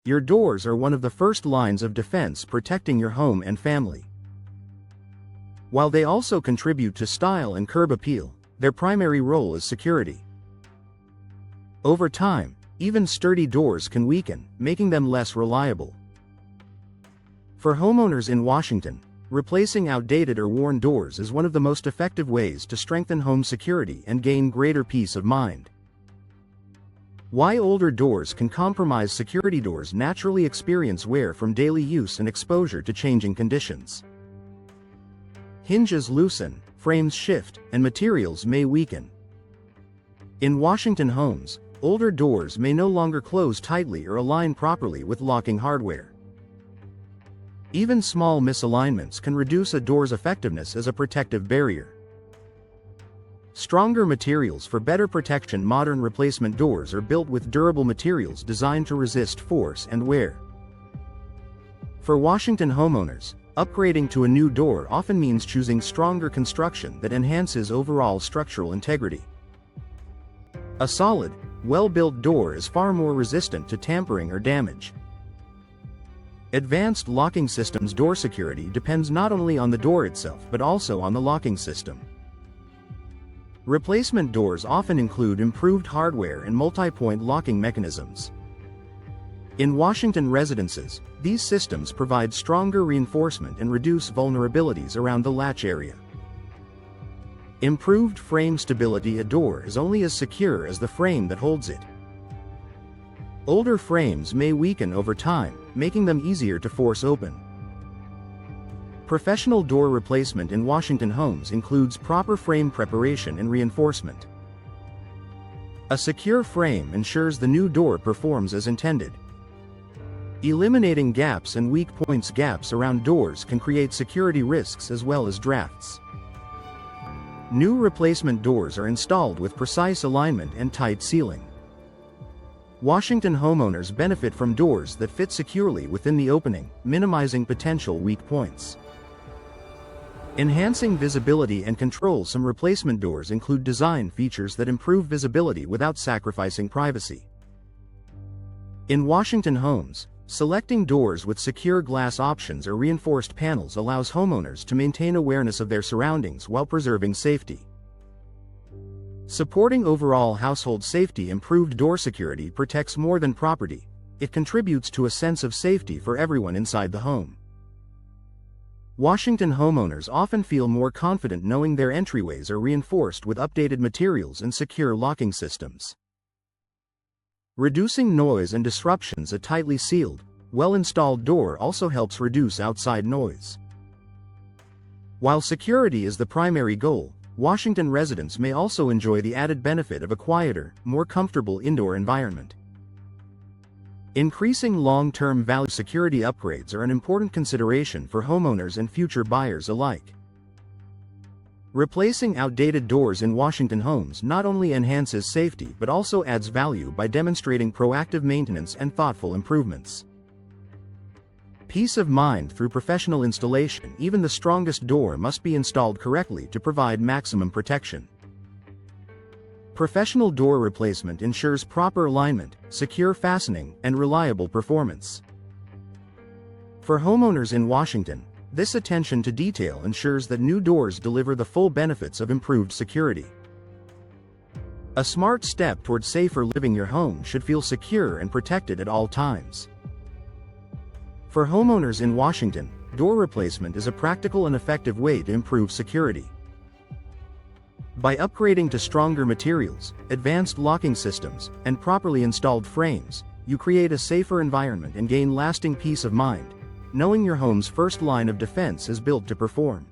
Your doors are one of the first lines of defense protecting your home and family. While they also contribute to style and curb appeal, their primary role is security. Over time, even sturdy doors can weaken, making them less reliable. For homeowners in Washington, replacing outdated or worn doors is one of the most effective ways to strengthen home security and gain greater peace of mind. Why older doors can compromise. Security doors naturally experience wear from daily use and exposure to changing conditions. Hinges loosen, frames shift, and materials may weaken. In Washington homes, older doors may no longer close tightly or align properly with locking hardware. Even small misalignments can reduce a door's effectiveness as a protective barrier. Stronger materials for better protection. Modern replacement doors are built with durable materials designed to resist force and wear. For Washington homeowners, upgrading to a new door often means choosing stronger construction that enhances overall structural integrity. A solid, well-built door is far more resistant to tampering or damage. Advanced locking systems. Door security depends not only on the door itself but also on the locking system. Replacement doors often include improved hardware and multi-point locking mechanisms. In Washington residences, these systems provide stronger reinforcement and reduce vulnerabilities around the latch area. Improved frame stability. A door is only as secure as the frame that holds it. Older frames may weaken over time, making them easier to force open. Professional door replacement in Washington homes includes proper frame preparation and reinforcement. A secure frame ensures the new door performs as intended. Eliminating gaps and weak points. Gaps around doors can create security risks as well as drafts. New replacement doors are installed with precise alignment and tight sealing. Washington homeowners benefit from doors that fit securely within the opening, minimizing potential weak points. Enhancing visibility and control. Some replacement doors include design features that improve visibility without sacrificing privacy. In Washington homes, selecting doors with secure glass options or reinforced panels allows homeowners to maintain awareness of their surroundings while preserving safety. Supporting overall household safety. Improved door security protects more than property. It contributes to a sense of safety for everyone inside the home. Washington homeowners often feel more confident knowing their entryways are reinforced with updated materials and secure locking systems. Reducing noise and disruptions. A tightly sealed, well-installed door also helps reduce outside noise. While security is the primary goal, Washington residents may also enjoy the added benefit of a quieter, more comfortable indoor environment. Increasing long-term value. Security upgrades are an important consideration for homeowners and future buyers alike. Replacing outdated doors in Washington homes not only enhances safety but also adds value by demonstrating proactive maintenance and thoughtful improvements. Peace of mind through professional installation. Even the strongest door must be installed correctly to provide maximum protection. Professional door replacement ensures proper alignment, secure fastening, and reliable performance. For homeowners in Washington, this attention to detail ensures that new doors deliver the full benefits of improved security. A smart step toward safer living. Your home should feel secure and protected at all times. For homeowners in Washington, door replacement is a practical and effective way to improve security. By upgrading to stronger materials, advanced locking systems, and properly installed frames, you create a safer environment and gain lasting peace of mind, knowing your home's first line of defense is built to perform.